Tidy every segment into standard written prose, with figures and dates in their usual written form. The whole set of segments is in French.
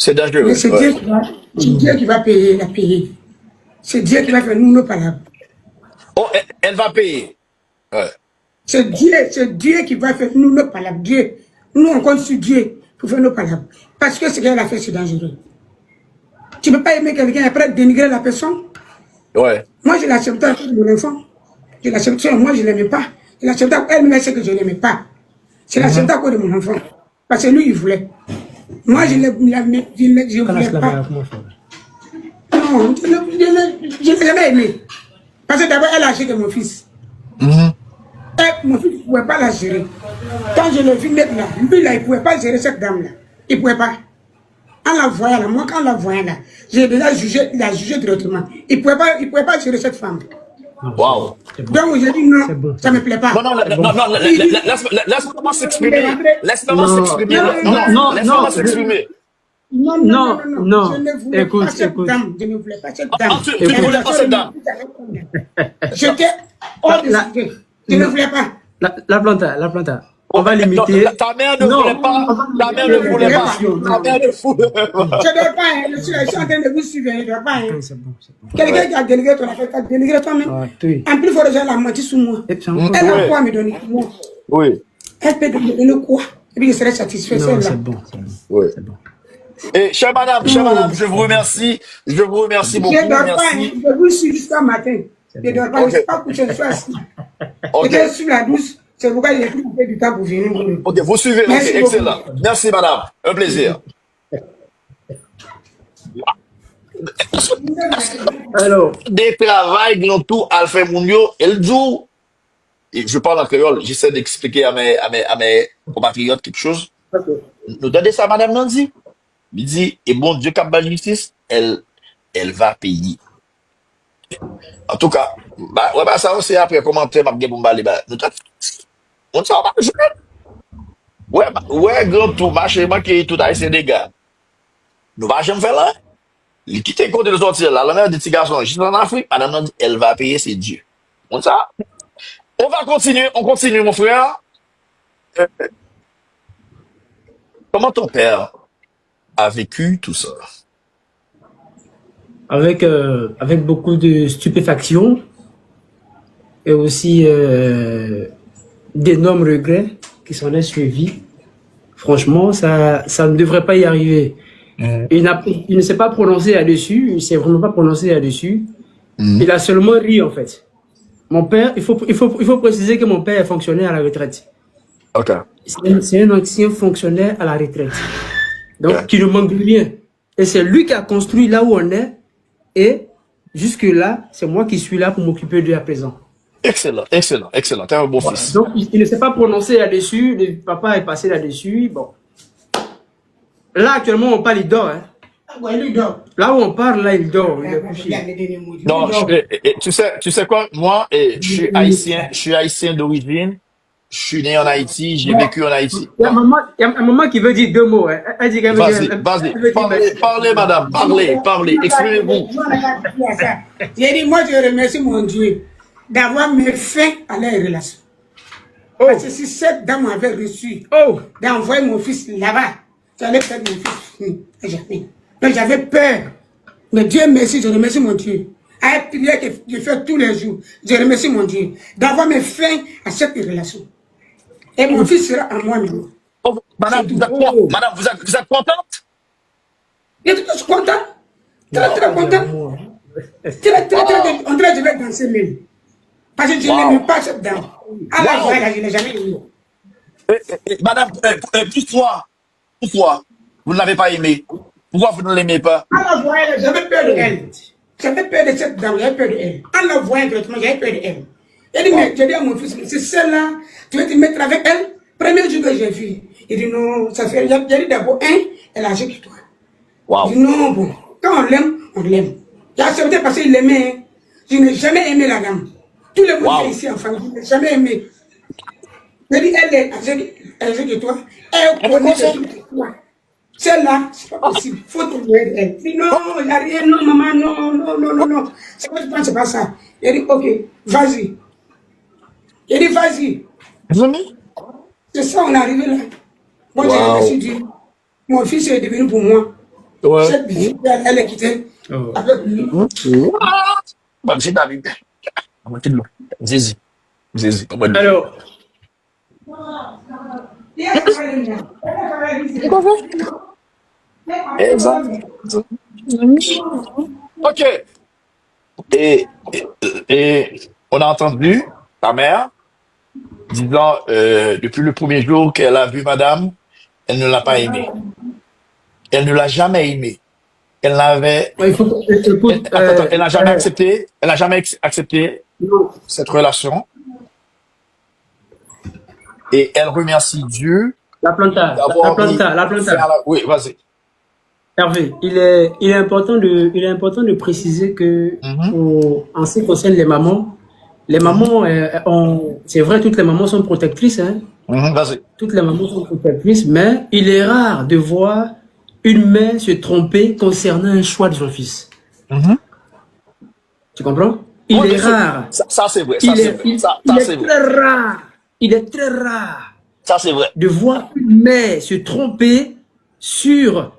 C'est dangereux. Mais c'est Dieu qui va payer, la payer. C'est Dieu qui va faire nous nos palabres. Oh, elle va payer. Ouais. C'est Dieu qui va faire nous nos palabres. Dieu. Nous, on compte sur Dieu pour faire nos palabres. Parce que ce qu'elle a fait, c'est dangereux. Tu ne peux pas aimer quelqu'un et après dénigrer la personne. Ouais. Moi, je l'acceptais à cause de mon enfant. Je l'acceptais, moi, je ne l'aimais pas. Je l'acceptais à elle-même, c'est que je ne l'aimais pas. Je l'acceptais à cause de mon enfant. Parce que lui, il voulait. Moi, je ne voulais pas. Non, je ne l'ai jamais aimé. Parce que d'abord, elle a acheté que mon fils. Et mon fils ne pouvait pas la gérer. Quand je l'ai vu mettre là, lui, là, il ne pouvait pas gérer cette dame-là. Il ne pouvait pas. En la voyant là, moi, quand on la voyant là, j'ai déjà jugé, il a jugé directement. Il ne pouvait pas gérer cette femme. Waouh. Donc, j'ai dit non, ça ne me plaît pas. Non, laisse-moi s'exprimer. Laisse-moi s'exprimer. Laisse-moi s'exprimer. Non, je ne voulais pas cette dame. Je ne voulais pas cette dame. Tu ne voulais pas cette dame. J'étais hors de sujet. Je ne voulais pas. La planta. On va limiter. Ta mère ne voulait pas. Ta mère ne voulait pas. Ta mère ne voulait pas. Je ne dors pas. Je suis en train de vous suivre. Je ne dors pas. C'est bon. Quelqu'un qui a délégué ton affaire, qui a délégué toi-même. En plus, il faut déjà la menti sur moi. Elle a quoi à me donner? Oui. Elle peut me donner quoi? Et puis je serai satisfait. C'est bon. Oui. Et chère madame, je vous remercie. Je vous remercie beaucoup. Je ne dors pas. Je vous suis jusqu'à matin. Je ne dors pas. Je ne suis pas couché. Je suis assis. Je suis la douce. C'est pourquoi j'ai pris un peu du temps pour venir. Ok, vous suivez. Merci excellent. Merci, madame. Un plaisir. Alors, Des travails dans tout Alpha Mounio, et le jour, et je parle en créole, j'essaie d'expliquer à mes compatriotes quelque chose. Nous donnez ça, madame Nandi. Il dit, et bon Dieu, cap la justice, elle va payer. En tout cas, ça aussi après commenter, m'a bien bombardé, on s'en va jouer. Ouais, grand tout, marché, manqué, tout, à essayer des gars. Nous va jamais faire là. Il quitte le côté de sortir là, la mère des petits garçons, juste en Afrique, madame Nandi, elle va payer, c'est Dieu. On ça. On va continuer, mon frère. Comment ton père a vécu tout ça? avec beaucoup de stupéfaction et aussi d'énormes regrets qui s'en est suivi. Franchement, ça ne devrait pas y arriver. Il ne s'est pas prononcé là-dessus, il ne s'est vraiment pas prononcé là-dessus. Il a seulement ri, en fait. Mon père, il faut préciser que mon père est fonctionnaire à la retraite. Ok. C'est un ancien fonctionnaire à la retraite. Donc, qui ne manque de rien. Et c'est lui qui a construit là où on est. Et jusque-là, c'est moi qui suis là pour m'occuper de à présent. Excellent. T'es un bon fils. Donc, il ne s'est pas prononcé là-dessus. Le papa est passé là-dessus. Bon. Là, actuellement, on parle, il dort. Hein. Ouais, lui dort. Là où on parle, là, il dort. Il est couché. Non, tu sais quoi? Moi, je suis haïtien d'origine. Je suis né en Haïti, j'ai vécu en Haïti. Il y a un moment qui veut dire deux mots. Hein. Elle dit qu'elle veut dire. Vas-y. Parlez, madame. Parlez. Exprimez-vous. J'ai dit, moi, je remercie mon Dieu d'avoir mis fin à leur relation. Parce que si cette dame avait reçu d'envoyer mon fils là-bas, j'allais perdre mon fils. Jamais. Donc j'avais peur. Mais Dieu merci, je remercie mon Dieu. À la prière que je fais tous les jours, je remercie mon Dieu d'avoir mis fin à cette relation. Et mon fils sera à moi maintenant. Oh, madame, vous êtes contente? Je suis content. Très content. On dirait que je vais danser même. Parce que je n'aime pas cette dame. À la voix, là, je ne l'ai jamais aimé. Madame, pourquoi vous ne l'avez pas aimé? Pourquoi vous ne l'aimez pas? À la voix, j'avais peur de elle. J'avais peur de cette dame, j'avais peur de elle. En la voyant directement, j'avais peur de elle. J'ai dit à mon fils, c'est celle-là, tu veux te mettre avec elle? Premier jour que j'ai vu, il dit non, ça fait, j'ai dit d'abord, elle a agi que toi. Wow. Il dit non, bon, quand on l'aime, on l'aime. J'ai accepté parce qu'il l'aimait. Je n'ai jamais aimé la dame. Tout le monde est ici en famille, je n'ai jamais aimé. J'ai dit, elle est âgée que toi, elle connaît tout de toi. Celle-là, c'est pas possible, il faut trouver elle. Il dit non, il n'y a rien, non, maman, non. C'est quoi tu penses, c'est pas ça. Il dit, ok, vas-y. Il dit, vas-y. C'est ça, on est arrivé là. Moi, j'ai remercié Dieu. Mon fils est devenu pour moi. Ouais. Cette visite, elle est quittée Oh. avec lui. Bah, c'est David. On va te le. Zizi. Zizi. On va le. Alors, Et elle travaille bien. Elle travaille bien. Exact. Ok. Et on a entendu ta mère disant, depuis le premier jour qu'elle a vu madame, elle ne l'a pas aimé. Elle ne l'a jamais aimé. Elle n'avait, il faut écoute, attends, elle n'a jamais accepté, elle n'a jamais accepté non, cette relation. Et elle remercie Dieu la d'avoir mis planta, la fin planta. à la, oui, vas-y. Hervé, il est important de préciser que Mhm, en ce qui concerne les mhm, mamans, c'est vrai, toutes les mamans sont protectrices, hein, mhm, vas-y. toutes les mamans sont protectrices, mais il est rare de voir une mère se tromper concernant un choix de son fils. Mhm. Tu comprends? Oui, Il est bien sûr. rare. Ça c'est vrai. Ça, c'est vrai. Ça, Il c'est est vrai. très rare. Il est très rare Ça, c'est vrai. de voir une mère se tromper sur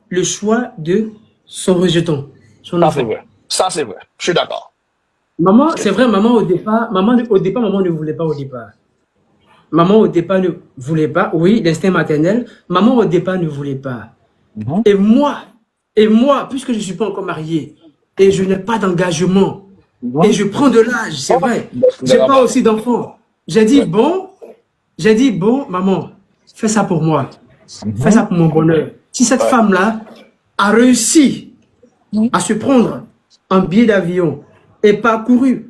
le choix de son rejeton, son Ça, c'est enfant. vrai. Ça, c'est vrai. Je suis d'accord. Maman, c'est vrai, maman ne voulait pas au départ. Maman au départ ne voulait pas. Oui, l'instinct maternel. Maman au départ ne voulait pas. Mhm. Et moi, puisque je ne suis pas encore marié et je n'ai pas d'engagement et Mhm. je prends de l'âge, c'est Oh, vrai. J'ai pas d'accord. aussi d'enfants. Ouais. J'ai dit bon, maman, fais ça pour moi, fais ça Mhm. pour mon bonheur. Si cette Ouais. femme-là a réussi Mhm. à se prendre un billet d'avion et parcouru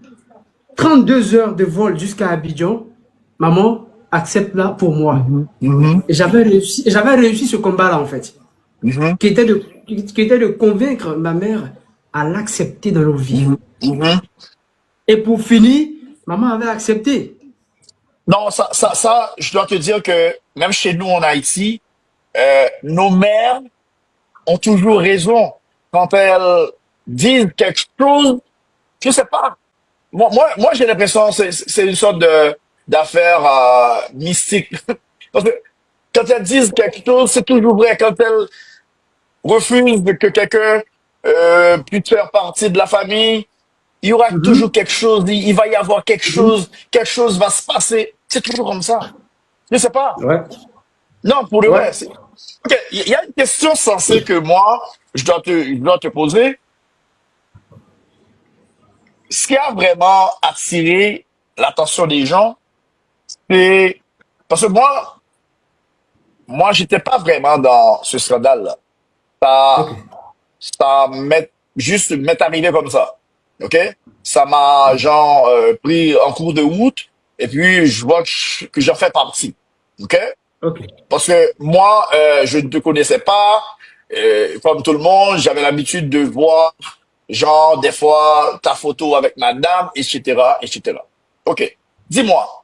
32 heures de vol jusqu'à Abidjan, maman, accepte-la pour moi. Mhm. Mhm. Et j'avais réussi ce combat-là en fait, Mhm. qui était de convaincre ma mère à l'accepter dans nos vies. Mhm. Mhm. Et pour finir, maman avait accepté. Non, je dois te dire que même chez nous en Haïti, nos mères ont toujours raison quand elles disent quelque chose. Je sais pas. Moi, j'ai l'impression que c'est une sorte d'affaire mystique. Parce que quand elles disent quelque chose, c'est toujours vrai. Quand elles refusent que quelqu'un puisse faire partie de la famille, il y aura toujours Mhm. quelque chose. Il va y avoir Mhm. quelque chose va se passer. C'est toujours comme ça. Je sais pas. Ouais, Non, pour le vrai. ouais. Ok, il y a une question sensée que moi, je dois te poser. Ce qui a vraiment attiré l'attention des gens, c'est parce que moi, j'étais pas vraiment dans ce scandale-là. Ok. Ça, juste m'est arrivé comme ça. OK? Ça m'a, genre, pris en cours de route, et puis je vois que j'en fais partie. OK? Ok. Parce que moi, je ne te connaissais pas, comme tout le monde, j'avais l'habitude de voir, genre, des fois, ta photo avec madame, etc., etc. OK. Dis-moi,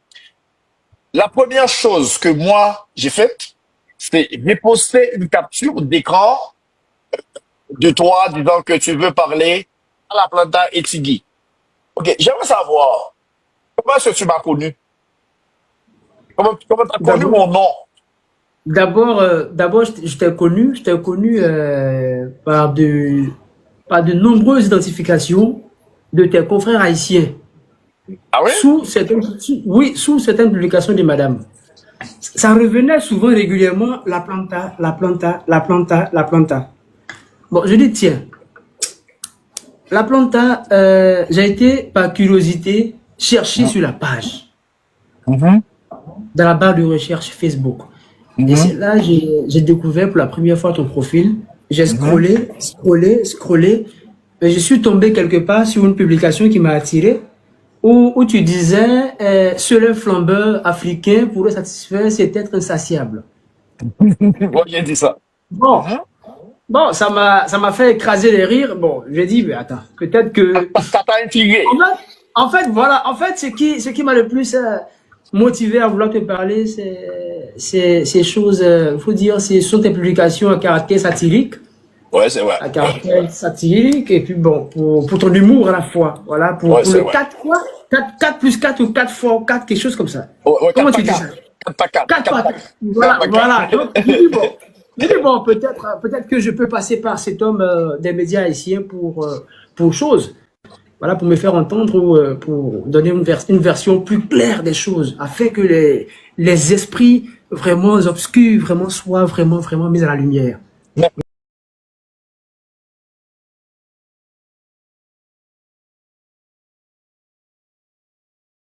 la première chose que moi, j'ai faite, c'est j'ai posté une capture d'écran de toi disant que tu veux parler à la planta Etigui. Ok, j'aimerais savoir, comment est-ce que tu m'as connu? Comment tu as connu D'abord, mon nom? d'abord, je t'ai connu par de nombreuses identifications de tes confrères haïtiens Ah oui? oui, sous certaines publications de madame. Ça revenait souvent régulièrement, la planta, la planta, la planta, la planta. Bon, je dis, tiens, la planta, j'ai été, par curiosité, chercher sur la page, Mhm, dans la barre de recherche Facebook. Et mhm, c'est là que j'ai découvert pour la première fois ton profil. J'ai mhm, scrollé. Et je suis tombé quelque part sur une publication qui m'a attiré, où tu disais, seul un flambeur africain pourrait satisfaire cet être insatiable. mhm. Ouais, j'ai dit ça. Bon, Mhm. bon, ça m'a fait écraser les rires. Bon, j'ai dit, mais attends, peut-être que Ça t'a intrigué. voilà, en fait, ce qui m'a le plus motivé à vouloir te parler, c'est ces choses, faut dire, ce sont tes publications Ouais, c'est vrai. à Ouais, caractère satirique, et puis bon, pour ton humour à la fois, voilà, ouais, pour c'est le vrai. 4 quoi, 4 plus 4 ou 4 fois 4, quelque chose comme ça. Ouais, ouais, 4 Comment par tu dis ça? 4. 4 par 4. 4 4 par par 4. 4 Voilà, par 4. voilà. Donc, je dis, bon, Mais bon, peut-être que je peux passer par cet homme des médias haïtiens pour chose. Voilà, pour me faire entendre ou pour donner une version plus claire des choses, afin que les esprits vraiment obscurs vraiment soient vraiment mis à la lumière.